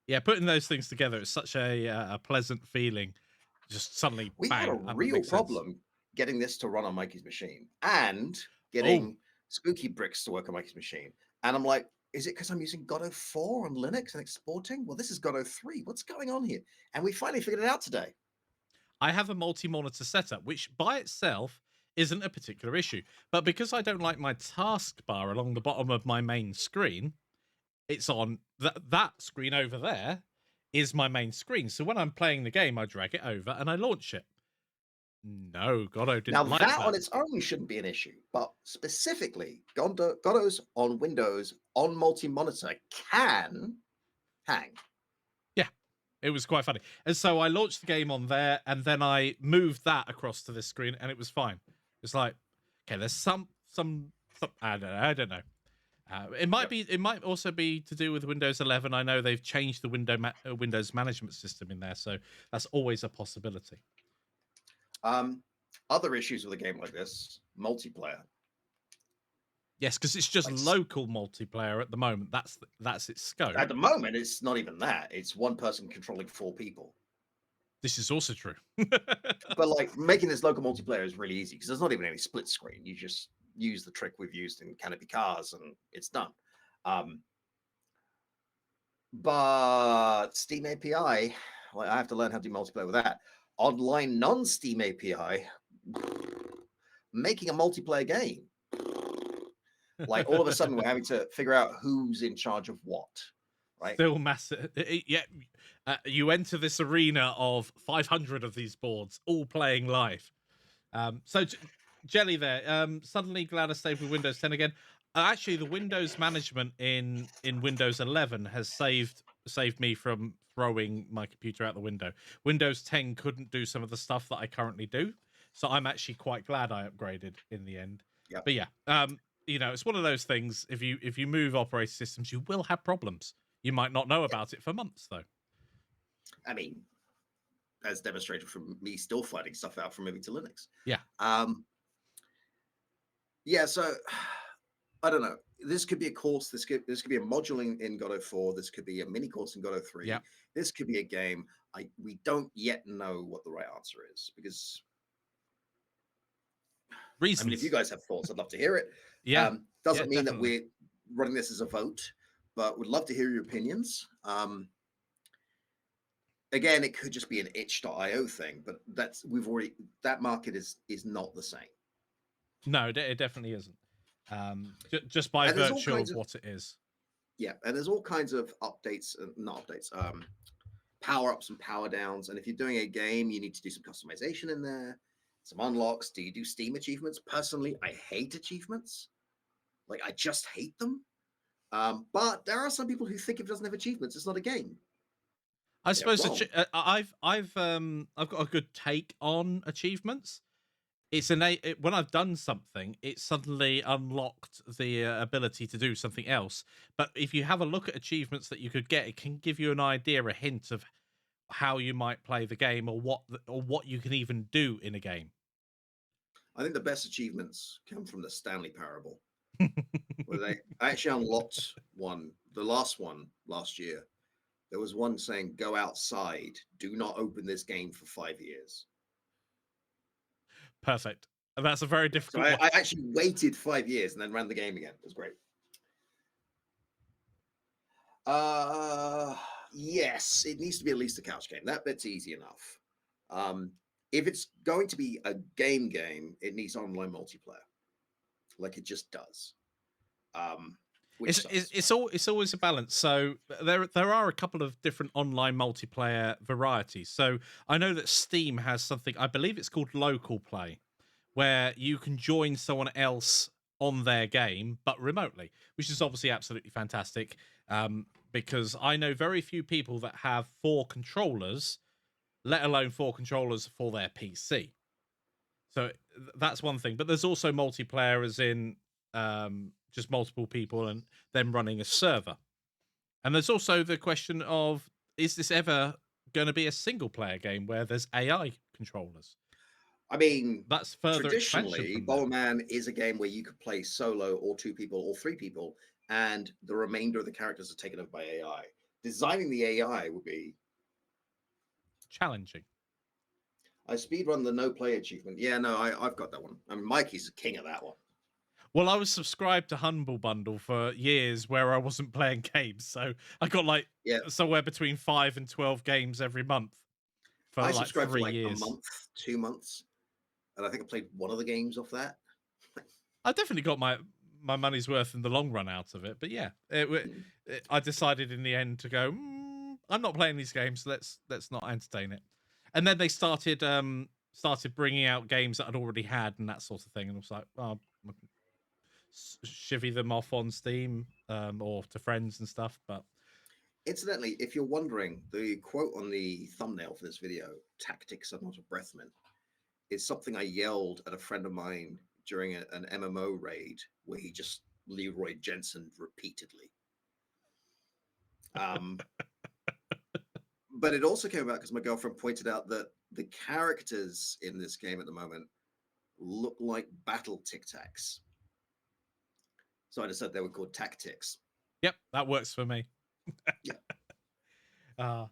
Yeah, putting those things together is such a pleasant feeling. Just suddenly, We had a bang, that real makes sense. problem getting this to run on Mikey's machine and Oh, getting Spooky Bricks to work on Mikey's machine. And I'm like, is it because I'm using Godot 4 on Linux and exporting? Well, this is Godot 3. What's going on here? And we finally figured it out today. I have a multi-monitor setup, which by itself isn't a particular issue. But because I don't like my taskbar along the bottom of my main screen, it's on that screen over there is my main screen. So when I'm playing the game, I drag it over and I launch it. No, Godot Now, didn't like that on that. its own shouldn't be an issue, but specifically, Godot's on Windows on multi monitor can hang. Yeah, it was quite funny. And so I launched the game on there, and then I moved that across to this screen, and it was fine. It's like, okay, there's some I don't know. It might Yep. be. It might also be to do with Windows 11. I know they've changed the Windows management system in there, so that's always a possibility. Um, Other issues with a game like this, multiplayer. Yes, because it's just Like local multiplayer at the moment. That's its at scope. the moment, it's not even that. It's one person controlling four people. This is also true. But like making this local multiplayer is really easy because there's not even any split screen. You just use the trick we've used in Canopy Cars and it's done. Um, but Steam API, well, I have to learn how to do multiplayer with that. Online non-Steam API, making a multiplayer game. Like all of a sudden, we're having to figure out who's in charge of what, right? Still massive. Yeah, you enter this arena of 500 of these boards, all playing live. So Jelly, there. Suddenly glad I stayed with Windows 10 again. Actually, the Windows management in Windows 11 has saved me from throwing my computer out the window. Windows 10 couldn't do some of the stuff that I currently do, so I'm actually quite glad I upgraded in the end. Yep. But yeah, it's one of those things. If you move operating systems, you will have problems. You might not know about it for months, though. I mean, as demonstrated from me still finding stuff out from moving to Linux. Yeah. Yeah, so I don't know. This could be a course. This could be a module in Godot 4. This could be a mini course in Godot 3. Yeah. This could be a game. We don't yet know what the right answer is because Reasons. I mean, if you guys have thoughts, I'd love to hear it. Yeah. Doesn't mean definitely. that we're running this as a vote, but would love to hear your opinions. Again, it could just be an itch.io thing, but that market is not the same. No, it definitely isn't. Just by virtue of what it is. Yeah, and there's all kinds of updates, not updates, power ups and power downs. And if you're doing a game, you need to do some customization in there, some unlocks. Do you do Steam achievements? Personally, I hate achievements. Like I just hate them. But there are some people who think if it doesn't have achievements, it's not a game. I suppose I've got a good take on achievements. It's when I've done something, it suddenly unlocked the ability to do something else. But if you have a look at achievements that you could get, it can give you an idea, a hint of how you might play the game, or what you can even do in a game. I think the best achievements come from the Stanley Parable, where I actually unlocked one, the last one last year. There was one saying, "Go outside. Do not open this game for 5 years." Perfect. And that's a very So difficult I, one. I actually waited 5 years and then ran the game again. It was great. Yes, it needs to be at least a couch game. That bit's easy enough. If it's going to be a game, it needs online multiplayer, like it just does. It's always a balance. So there are a couple of different online multiplayer varieties. So I know that Steam has something, I believe it's called local play, where you can join someone else on their game but remotely, which is obviously absolutely fantastic. Because I know very few people that have 4 controllers, let alone 4 controllers for their PC. So that's one thing. But there's also multiplayer, as in just multiple people and them running a server. And there's also the question of, is this ever going to be a single player game where there's AI controllers? I mean, That's further expansion traditionally, from that. Bomberman is a game where you could play solo or 2 people or 3 people, and the remainder of the characters are taken over by AI. designing the AI would be. Challenging. I speedrun the no play achievement. Yeah, no, I've got that one. I mean, Mikey's the king of that one. Well, I was subscribed to Humble Bundle for years where I wasn't playing games, so I got like Yeah, somewhere between 5 and 12 games every month for I like subscribed for 3 like a years. month, 2 months, and I think I played one of the games off that. I definitely got my money's worth in the long run out of it, but yeah, I decided in the end to go. I'm not playing these games. So let's not entertain it. And then they started bringing out games that I'd already had and that sort of thing, and I was like, oh, shivvy them off on Steam or to friends and stuff. But Incidentally, if you're wondering, the quote on the thumbnail for this video, "Tactics are not a breath mint," is something I yelled at a friend of mine during an MMO raid where he just Leroy Jensen repeatedly. But it also came about because my girlfriend pointed out that the characters in this game at the moment look like battle tic tacs. So I decided they were called tactics. yep, that works for me. Yeah.